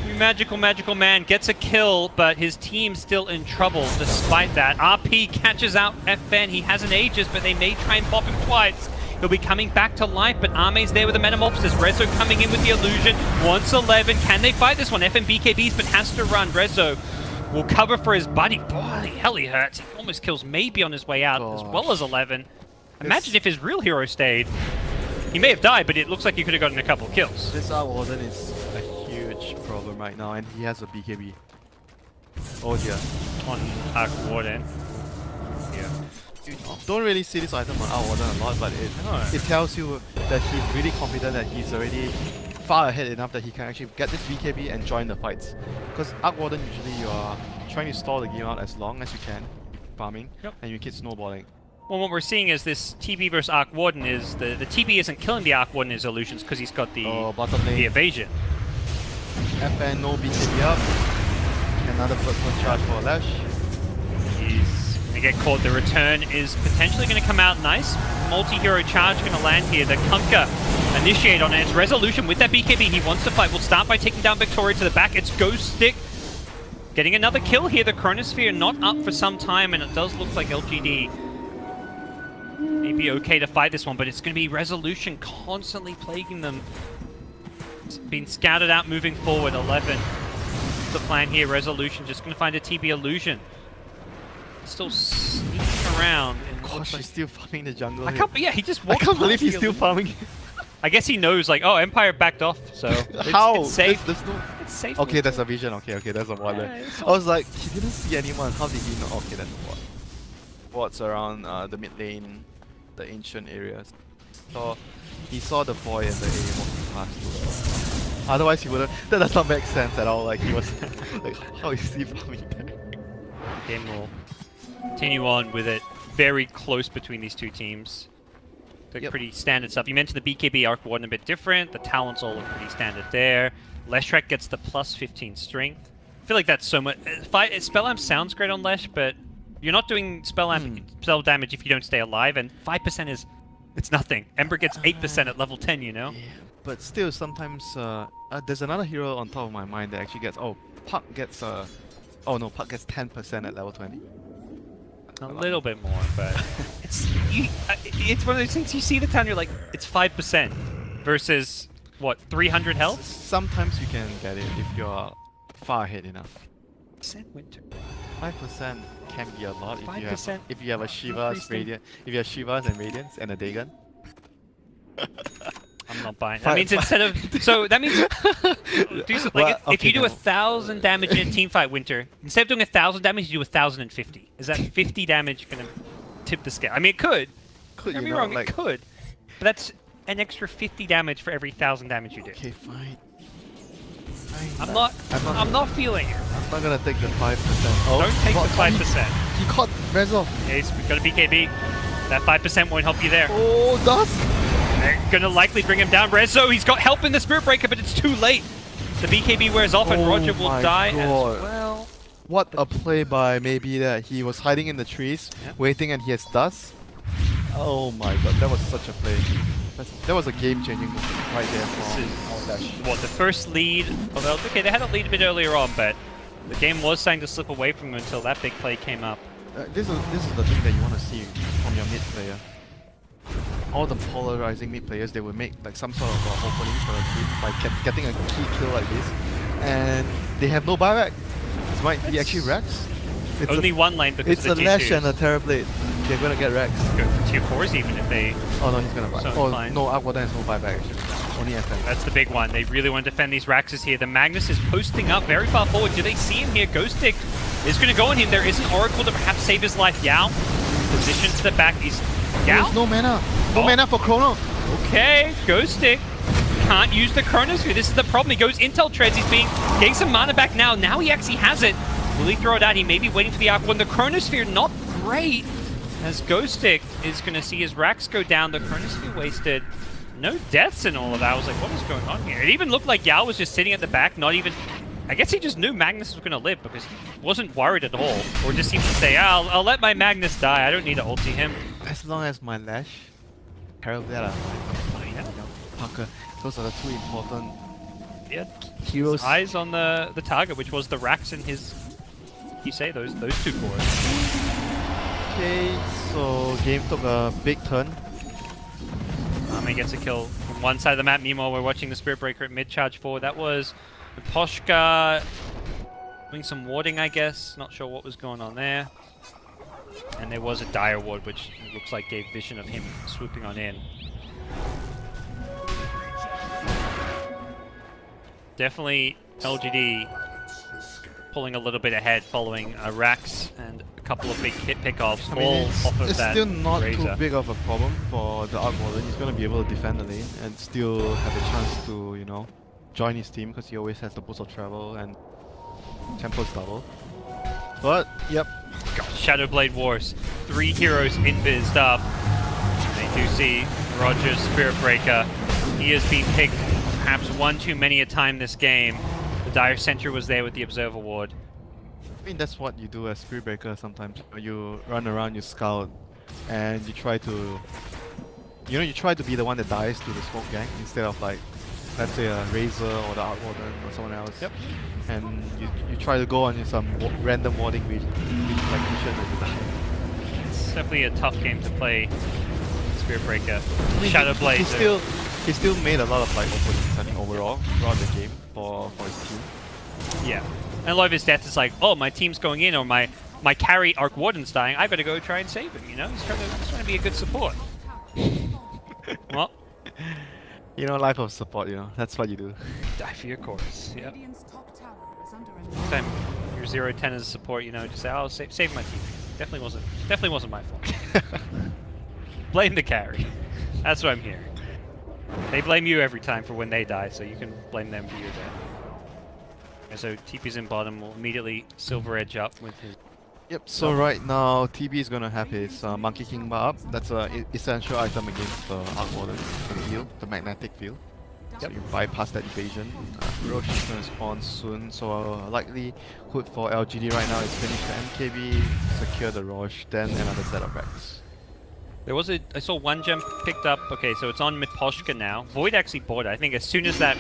You magical man gets a kill, but his team's still in trouble despite that. RP catches out FN. He has an Aegis, but they may try and pop him twice. He'll be coming back to life, but Arme's there with the Metamorphosis. Rezo coming in with the illusion. Wants 11. Can they fight this one? FN BKBs, but has to run. Rezo will cover for his buddy. Holy hell, he hurts. He almost kills maybe on his way out, as well as 11. Imagine if his real hero stayed. He may have died, but it looks like he could have gotten a couple kills. This Outwarden is a huge problem right now, and he has a BKB. Oh dear. On Arc Warden. Yeah. You don't really see this item on Outwarden a lot, but it tells you that he's really confident that he's already far ahead enough that he can actually get this BKB and join the fights. Because Outwarden, usually you are trying to stall the game out as long as you can, farming, and you keep snowballing. Well, what we're seeing is this TB versus Arc Warden is the TB isn't killing the Arc Warden in his illusions because he's got the evasion. FN no BKB up. Another first charge for Lash. He's going to get caught. The return is potentially going to come out nice. Multi-hero charge going to land here. The Kunkka initiate on it. It's Resolution with that BKB. He wants to fight. We'll start by taking down Victoria to the back. It's Ghost Stick getting another kill here. The Chronosphere not up for some time, and it does look like LGD may be okay to fight this one, but it's going to be Resolution constantly plaguing them. It's been scouted out moving forward. 11. The plan here. Resolution just going to find a TB illusion. Still sneaking around. Gosh, he's still farming the jungle. Yeah, he just walked. I can't believe he's still farming. I guess he knows, like, oh, Empire backed off, so how? It's safe. There's no... It's safe. Okay, that's a vision. Okay, that's a bot there. I was like, he didn't see anyone. How did he know? Okay, that's a bot. Bots around the mid lane, the ancient areas. So he saw the boy and the A walking past. Otherwise, he wouldn't. That does not make sense at all. Like he was, like how is he farming there? Game will continue on with it very close between these two teams. Like pretty standard stuff. You mentioned the BKB Arc Warden a bit different. The talents all look pretty standard there. Leshrac gets the plus 15 strength. I feel like that's so much. Spell Amp sounds great on Lesh, but you're not doing spell damage if you don't stay alive, and 5% is it's nothing. Ember gets 8% at level 10, you know? Yeah, but still, sometimes there's another hero on top of my mind that actually gets. Oh, Puck gets. Oh no, Puck gets 10% at level 20. A little bit more, but it's one of those things you see the town, you're like, it's 5% versus what, 300 health? Sometimes you can get it if you're far ahead enough. Winter. 5% can be a lot if you have a Shiva's Radiant. If you have Shivas and Radiance and a Dagon. I'm not buying. That means instead of that means if you do 1,000 damage in a team fight, Winter, instead of doing 1,000 damage, you do 1,050. Is that 50 damage gonna tip the scale? I mean, it could. Don't get me wrong, it could. But that's an extra 50 damage for every 1,000 damage you do. Okay, fine. I'm not feeling it. I'm not gonna take the 5%. Oh, don't take the 5%. He caught Rezo. Yeah, he's got a BKB. That 5% won't help you there. Oh, does? They're gonna likely bring him down. Rezo, he's got help in the Spirit Breaker, but it's too late. The BKB wears off and Roger will die as well. What a play by maybe that. He was hiding in the trees, waiting, and he has dust. Oh my god, that was such a play. That was a game-changing move right there from Dash. What, the first lead of LGD? Okay, they had a lead a bit earlier on, but the game was starting to slip away from them until that big play came up. This is the thing that you want to see from your mid player. All the polarizing mid players, they will make like some sort of opening for a team by getting a key kill like this, and they have no buyback. This might be actually Rex. It's only one lane because it's of the a Lash and a Terrorblade. They're gonna get Rex. Go for tier 4s even if they... Oh no, he's gonna buy. So oh fine. no, Aquadan has no buyback actually. Only FM. That's the big one. They really want to defend these Raxes here. The Magnus is posting up very far forward. Do they see him here? Ghost Stick is going to go on him. There is an Oracle to perhaps save his life. Yao, position to the back. He's... Yao? There's no mana. No mana for Chrono. Okay, Ghost Stick can't use the Chronosphere. This is the problem. He goes Intel Treads. He's getting some mana back now. Now he actually has it. Will he throw it out? He may be waiting for the Aqua. The Chronosphere, not great. As Ghost Stick is going to see his Rax go down. The Chronosphere wasted. No deaths and all of that. I was like, what is going on here? It even looked like Yao was just sitting at the back, not even... I guess he just knew Magnus was going to live because he wasn't worried at all. Or just seemed to say, I'll let my Magnus die. I don't need to ulti him. As long as my Lash, Parabella, Parker, those are the two important heroes. Eyes on the target, which was the Rax in his... You say those two cores. Okay, so game took a big turn. He gets a kill from one side of the map. Meanwhile, we're watching the Spirit Breaker at mid-charge forward. That was Poshka doing some warding, I guess. Not sure what was going on there. And there was a Dire Ward, which looks like gave vision of him swooping on in. Definitely LGD pulling a little bit ahead following a Rax and a couple of big hit pickoffs, all off of that. It's still not Razor. too big of a problem for the Arc Warden. He's going to be able to defend the lane and still have a chance to, you know, join his team because he always has the boost of travel and Tempo's double. But, yep. God, Shadowblade Wars. 3 heroes invised up. They do see Roger's Spirit Breaker. He has been picked perhaps one too many a time this game. The Dire Sentry was there with the Observer Ward. I mean, that's what you do as Spirit Breaker sometimes. You run around, you scout, and you try to... You know, you try to be the one that dies to the smoke gang instead of like, let's say a Razor or the Arc Warden or someone else. Yep. And you try to go on some random warding mission and you die. It's definitely a tough game to play Spirit Breaker. I mean, Shadowblade. He still made a lot of like openings, I think, overall throughout the game for his team. Yeah. And a lot of his death is like, oh, my team's going in, or my carry Arc Warden's dying, I better go try and save him, you know? He's trying to be a good support. Well, you know, life of support, you know, that's what you do. die for your cores, yep. Time you're 0-10 as a support, you know, just say, oh, save my team. Definitely wasn't my fault. Blame the carry. That's what I'm hearing. They blame you every time for when they die, so you can blame them for your death. And so TP's in bottom will immediately Silver Edge up with his... Yep, so right now TB is gonna have his Monkey King bar up. That's an essential item against the Arc Warden, the field, the magnetic field. So you bypass that evasion. Roche is gonna spawn soon, so likelihood for LGD right now is finish the MKB, secure the Roche, then another set of Rex. There was I saw one gem picked up. Okay, so it's on Miposhka now. Void actually bought it. I think as soon as that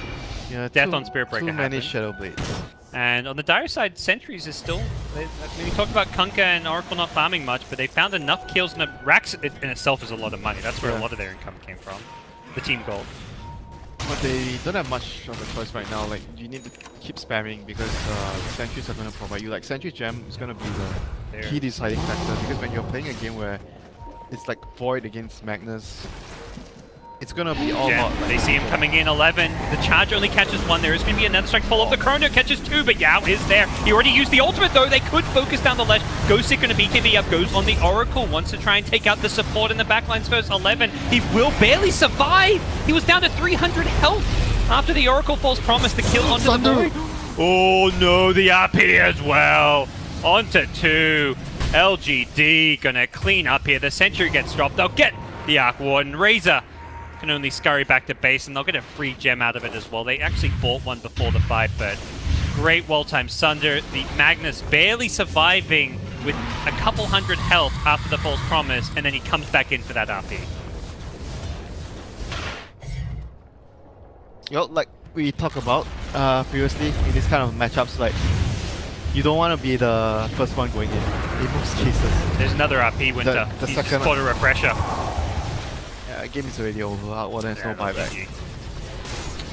death on Spirit Breaker too many happened. Shadow Blades. And on the dire side, Sentries is still... we talked about Kunkka and Oracle not farming much, but they found enough kills, and Rax in itself is a lot of money. That's where a lot of their income came from. The team gold. But they don't have much of a choice right now. Like, you need to keep spamming because Sentries are going to provide you. Like, Sentry Gem is going to be the key deciding factor because when you're playing a game where it's like Void against Magnus, it's gonna be all about... They see him coming in 11. The charge only catches 1. There is going to be another strike follow-up. The Chrono catches 2, but Yao is there. He already used the ultimate, though. They could focus down the ledge. Ghostic going to BKB up. Goes on the Oracle. Wants to try and take out the support in the backlines first. 11. He will barely survive. He was down to 300 health after the Oracle False Promise. The kill onto the Void. Oh, no. The RP as well. Onto 2. LGD going to clean up here. The Sentry gets dropped. They'll get the Arc Warden. Razor can only scurry back to base, and they'll get a free gem out of it as well. They actually bought one before the fight, but great well-timed Sunder. The Magnus barely surviving with a couple hundred health after the false promise, and then he comes back in for that RP. You know, like we talked about previously in this kind of matchups, like you don't want to be the first one going in most cases. There's another RP, Winter. The He's second just caught a refresher. Game is already over. There's no buyback.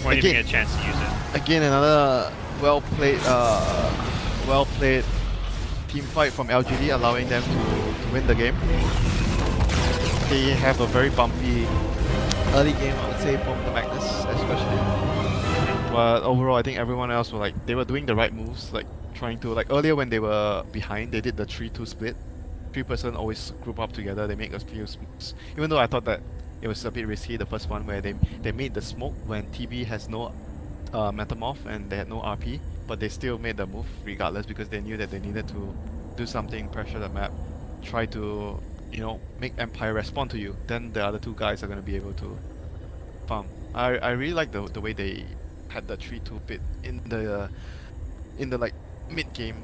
Won't even get a chance to use it. Again, another well played team fight from LGD, allowing them to win the game. They have a very bumpy early game, I would say, from the Magnus especially. But overall, I think everyone else were they were doing the right moves, like trying to earlier when they were behind, they did the 3-2 split. 3-person always group up together. They make a few moves, even though I thought that it was a bit risky, the first one where they made the smoke when TB has no Metamorph and they had no RP, but they still made the move regardless because they knew that they needed to do something, pressure the map, try to, you know, make Empire respond to you. Then the other two guys are going to be able to farm. I really like the way they had the 3-2 bit in the mid game.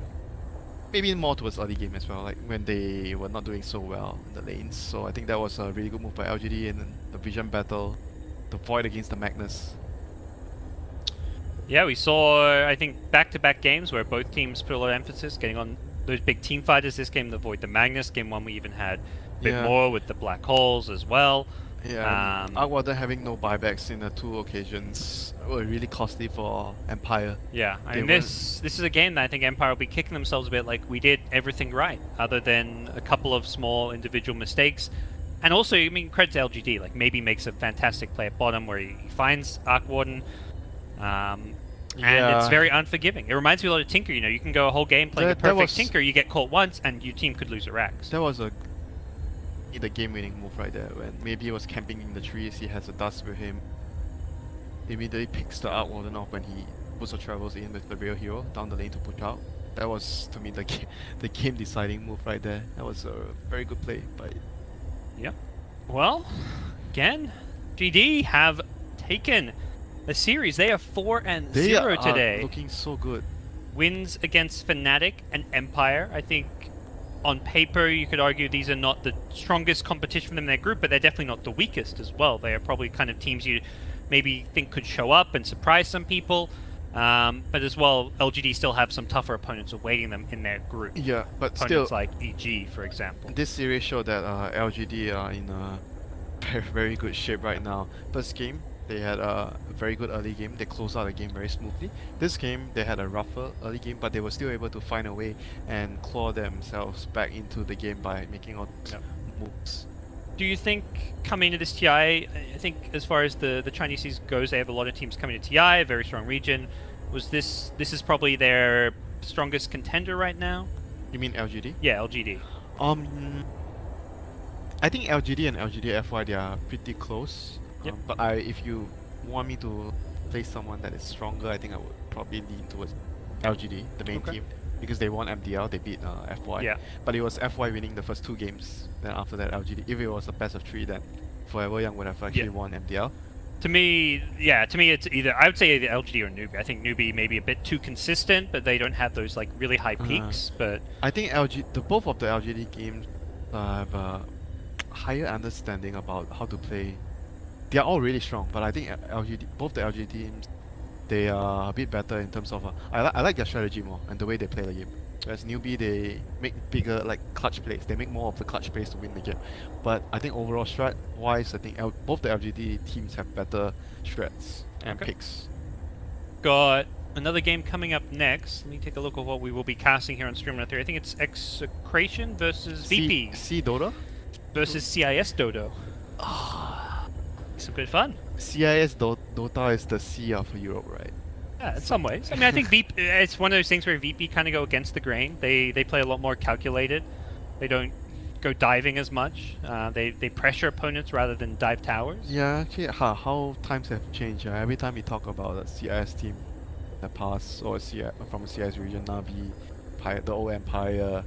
Maybe more towards early game as well, like when they were not doing so well in the lanes. So I think that was a really good move by LGD in the Vision battle, the Void against the Magnus. Yeah, we saw, I think, back-to-back games where both teams put a lot of emphasis getting on those big team fighters. This game, the Void, the Magnus. Game 1, we even had a bit more with the Black Holes as well. Yeah, Arc Warden having no buybacks in the 2 occasions were really costly for Empire. Yeah, I mean, this is a game that I think Empire will be kicking themselves a bit, like we did everything right, other than a couple of small individual mistakes. And also, I mean, credit to LGD, like maybe makes a fantastic play at bottom where he finds Arc Warden, and it's very unforgiving. It reminds me a lot of Tinker, you know, you can go a whole game playing a perfect Tinker, you get caught once, and your team could lose a Rax. That was the game-winning move right there, when maybe he was camping in the trees, he has a dust with him, immediately picks the Arc Warden off when he puts the travels in with the real hero down the lane to push out. That was, to me, the game-deciding move right there. That was a very good play by... Yeah. Well, again, GD have taken the series. They are 4-0 today. They are looking so good. Wins against Fnatic and Empire. I think on paper you could argue these are not the strongest competition for them in their group, but they're definitely not the weakest as well. They are probably kind of teams you maybe think could show up and surprise some people. But as well, LGD still have some tougher opponents awaiting them in their group. Yeah, but opponents still, like EG, for example. This series showed that LGD are in a very good shape right now. First game, they had a very good early game. They closed out the game very smoothly. This game, they had a rougher early game, but they were still able to find a way and claw themselves back into the game by making all moves. Do you think coming into this TI, I think as far as the Chinese season goes, they have a lot of teams coming to TI, a very strong region. Was this is probably their strongest contender right now? You mean LGD? Yeah, LGD. I think LGD and LGD FY, they are pretty close. Yep. But if you want me to play someone that is stronger, I think I would probably lean towards LGD, the main Okay. team, because they won MDL, they beat FY. Yeah. But it was FY winning the first 2 games. Then after that, LGD. If it was a best of 3, then Forever Young would have actually won MDL. To me, it's either, I would say either LGD or Newbie. I think Newbie may be a bit too consistent, but they don't have those like really high peaks. But I think both of the LGD games have a higher understanding about how to play. They are all really strong, but I think both the LGD teams, they are a bit better in terms of I like their strategy more and the way they play the game. Whereas Newbie, they make bigger like clutch plays. They make more of the clutch plays to win the game. But I think overall strat wise, I think both the LGD teams have better strats and picks. got another game coming up next. Let me take a look at what we will be casting here on Stream 3. I think it's Execration versus VP C Dota versus CIS Dodo. Some good fun. CIS Dota is the C of Europe, right? Yeah, in some ways. I mean, I think VP, it's one of those things where VP kind of go against the grain. They play a lot more calculated. They don't go diving as much. They pressure opponents rather than dive towers. Yeah, actually, how times have changed. Every time we talk about a CIS team in the past, or from a CIS region, Navi, the old Empire,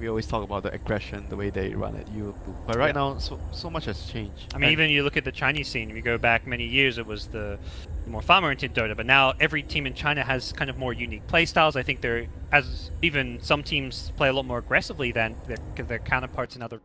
we always talk about the aggression, the way they run at you. But right now, so much has changed. I mean, even you look at the Chinese scene. If you go back many years, it was the more farm-oriented Dota. But now every team in China has kind of more unique playstyles. I think even some teams play a lot more aggressively than their counterparts in other